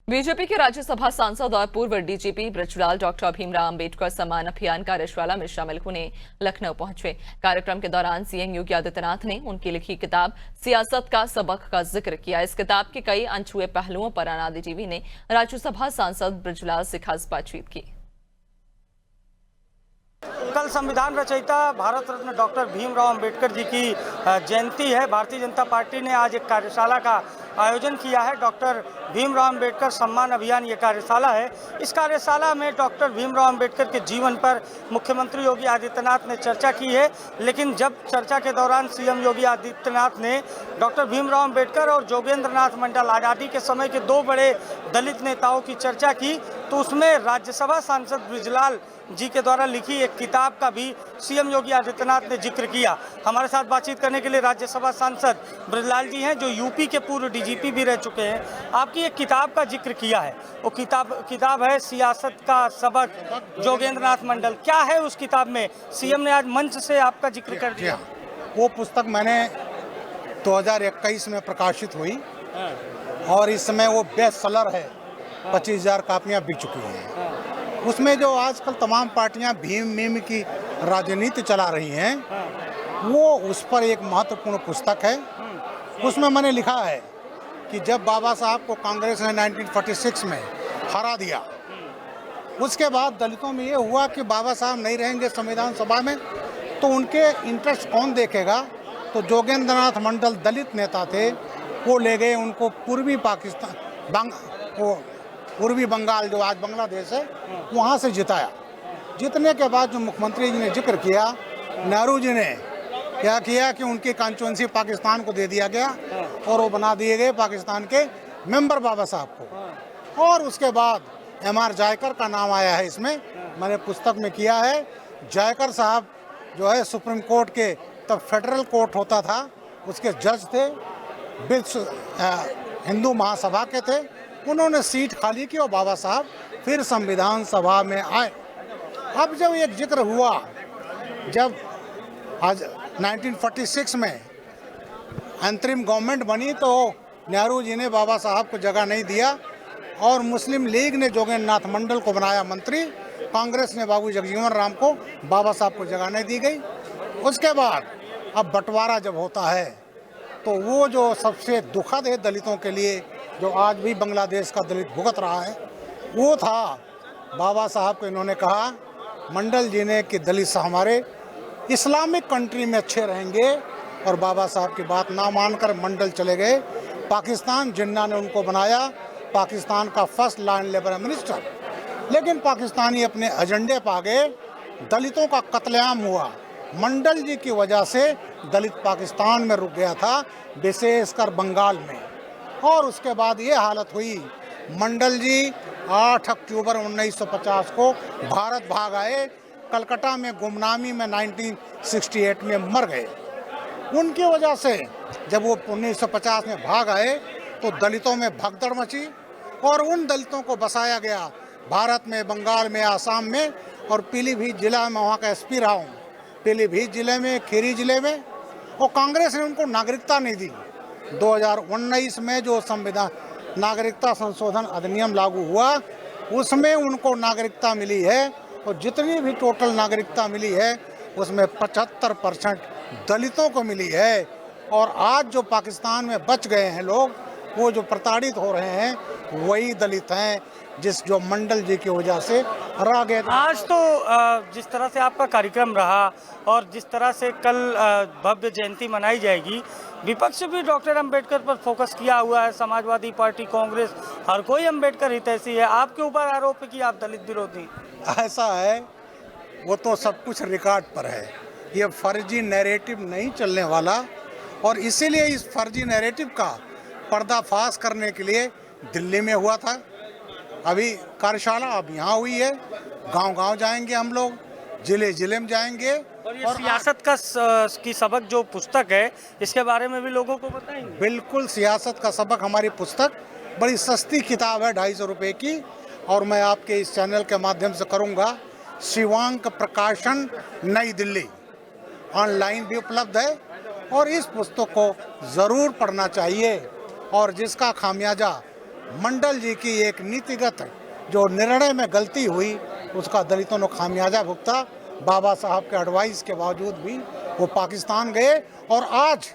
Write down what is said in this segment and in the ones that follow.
BJP के राज्यसभा सांसद और पूर्व डीजीपी बृजलाल डॉक्टर भीमराव अंबेडकर सम्मान अभियान कार्यशाला में शामिल होने लखनऊ पहुंचे। कार्यक्रम के दौरान सीएम योगी आदित्यनाथ ने उनकी लिखी किताब सियासत का सबक का जिक्र किया। इस किताब के कई अनछुए पहलुओं पर अनादि टीवी ने राज्यसभा सांसद बृजलाल से खास बातचीत की। कल संविधान रचयिता भारत रत्न डॉक्टर भीमराव अंबेडकर जी की जयंती है। भारतीय जनता पार्टी ने आज एक कार्यशाला का आयोजन किया है। डॉक्टर भीमराव अंबेडकर सम्मान अभियान ये कार्यशाला है। इस कार्यशाला में डॉक्टर भीमराव अंबेडकर के जीवन पर मुख्यमंत्री योगी आदित्यनाथ ने चर्चा की है। लेकिन जब चर्चा के दौरान सीएम योगी आदित्यनाथ ने डॉक्टर भीमराव अंबेडकर और जोगेंद्र नाथ मंडल आज़ादी के समय के दो बड़े दलित नेताओं की चर्चा की, तो उसमें राज्यसभा सांसद बृजलाल जी के द्वारा लिखी एक किताब का भी सीएम योगी आदित्यनाथ ने जिक्र किया। हमारे साथ बातचीत करने के लिए राज्यसभा सांसद बृजलाल जी हैं, जो यूपी के पूर्व डीजीपी भी रह चुके हैं। आपकी एक किताब का जिक्र किया है, वो किताब है सियासत का सबक, जोगेंद्र नाथ मंडल। क्या है उस किताब में? सीएम ने आज मंच से आपका जिक्र कर दिया। वो पुस्तक मैंने 2021 में प्रकाशित हुई और इस समय वो बेस्ट सेलर है। 25,000 कापियाँ बिक चुकी हैं। उसमें जो आजकल तमाम पार्टियां भीम की राजनीति चला रही हैं, वो उस पर एक महत्वपूर्ण पुस्तक है। उसमें मैंने लिखा है कि जब बाबा साहब को कांग्रेस ने 1946 में हरा दिया, उसके बाद दलितों में ये हुआ कि बाबा साहब नहीं रहेंगे संविधान सभा में, तो उनके इंटरेस्ट कौन देखेगा। तो जोगेंद्र नाथ मंडल दलित नेता थे, वो ले गए उनको पूर्वी पाकिस्तान पूर्वी बंगाल, जो आज बांग्लादेश है, वहाँ से जिताया। जीतने के बाद जो मुख्यमंत्री जी ने जिक्र किया, नेहरू जी ने क्या किया कि उनकी कॉन्स्टिट्यूएंसी पाकिस्तान को दे दिया गया और वो बना दिए गए पाकिस्तान के मेंबर बाबा साहब को। और उसके बाद MR जायकर का नाम आया है इसमें, मैंने पुस्तक में किया है। जायकर साहब जो है सुप्रीम कोर्ट के, तब फेडरल कोर्ट होता था, उसके जज थे, हिंदू महासभा के थे। उन्होंने सीट खाली की और बाबा साहब फिर संविधान सभा में आए। अब जब एक जिक्र हुआ, जब आज 1946 में अंतरिम गवर्नमेंट बनी, तो नेहरू जी ने बाबा साहब को जगह नहीं दिया और मुस्लिम लीग ने जोगेंद्र नाथ मंडल को बनाया मंत्री। कांग्रेस ने बाबू जगजीवन राम को, बाबा साहब को जगह नहीं दी गई। उसके बाद अब बंटवारा जब होता है, तो वो जो सबसे दुखद है दलितों के लिए, जो आज भी बांग्लादेश का दलित भुगत रहा है, वो था बाबा साहब को इन्होंने कहा, मंडल जी ने, कि दलित हमारे इस्लामिक कंट्री में अच्छे रहेंगे, और बाबा साहब की बात ना मानकर मंडल चले गए पाकिस्तान। जिन्ना ने उनको बनाया पाकिस्तान का फर्स्ट लाइन लेबर मिनिस्टर। लेकिन पाकिस्तानी अपने एजेंडे पर आ गए, दलितों का कत्लेआम हुआ। मंडल जी की वजह से दलित पाकिस्तान में रुक गया था, विशेषकर बंगाल में। और उसके बाद ये हालत हुई, मंडल जी 8 अक्टूबर 1950 को भारत भाग आए। कलकत्ता में गुमनामी में 1968 में मर गए। उनकी वजह से जब वो 1950 में भाग आए, तो दलितों में भगदड़ मची और उन दलितों को बसाया गया भारत में, बंगाल में, आसाम में। और पीलीभीत जिला में वहाँ का SP रहा हूँ, पीलीभीत जिले में, खीरी जिले में। और कांग्रेस ने उनको नागरिकता नहीं दी। 2019 में जो संविधान नागरिकता संशोधन अधिनियम लागू हुआ, उसमें उनको नागरिकता मिली है। और जितनी भी टोटल नागरिकता मिली है, उसमें 75% दलितों को मिली है। और आज जो पाकिस्तान में बच गए हैं लोग, वो जो प्रताड़ित हो रहे हैं, वही दलित हैं, जो मंडल जी की वजह से रह गए। आज तो जिस तरह से आपका कार्यक्रम रहा और जिस तरह से कल भव्य जयंती मनाई जाएगी, विपक्ष भी डॉक्टर अंबेडकर पर फोकस किया हुआ है। समाजवादी पार्टी, कांग्रेस, हर कोई अंबेडकर हितैषी है। आपके ऊपर आरोप है कि आप दलित विरोधी। ऐसा है, वो तो सब कुछ रिकॉर्ड पर है। ये फर्जी नैरेटिव नहीं चलने वाला, और इसीलिए इस फर्जी नैरेटिव का पर्दाफाश करने के लिए दिल्ली में हुआ था अभी कार्यशाला, अब यहाँ हुई है। गांव-गांव जाएंगे हम लोग, जिले में जाएंगे। और ये सियासत की सबक जो पुस्तक है, इसके बारे में भी लोगों को बताएंगे। बिल्कुल, सियासत का सबक हमारी पुस्तक बड़ी सस्ती किताब है, 250 रुपये की। और मैं आपके इस चैनल के माध्यम से करूँगा, शिवांक प्रकाशन, नई दिल्ली, ऑनलाइन भी उपलब्ध है। और इस पुस्तक को ज़रूर पढ़ना चाहिए, और जिसका खामियाजा मंडल जी की एक नीतिगत जो निर्णय में गलती हुई उसका दलितों ने खामियाजा भुगता। बाबा साहब के एडवाइस के बावजूद भी वो पाकिस्तान गए और आज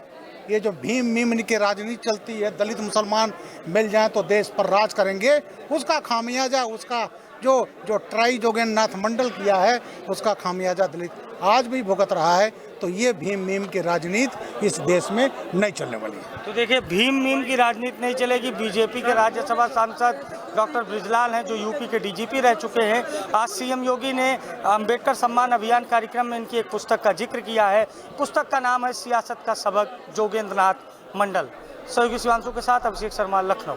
ये जो भीम मीमनी की राजनीति चलती है, दलित मुसलमान मिल जाएं तो देश पर राज करेंगे, उसका खामियाजा, उसका जो ट्राई जोगेंद्रनाथ मंडल किया है उसका खामियाजा दलित आज भी भुगत रहा है। तो ये भीम मीम की राजनीति इस देश में नहीं चलने वाली है। तो देखिए, भीम मीम की राजनीति नहीं चलेगी। बीजेपी के राज्यसभा सांसद डॉक्टर बृजलाल हैं, जो यूपी के डीजीपी रह चुके हैं। आज सीएम योगी ने अंबेडकर सम्मान अभियान कार्यक्रम में इनकी एक पुस्तक का जिक्र किया है। पुस्तक का नाम है सियासत का सबक, जोगेंद्रनाथ मंडल। सहयोगी शिवांशु के साथ अभिषेक शर्मा, लखनऊ।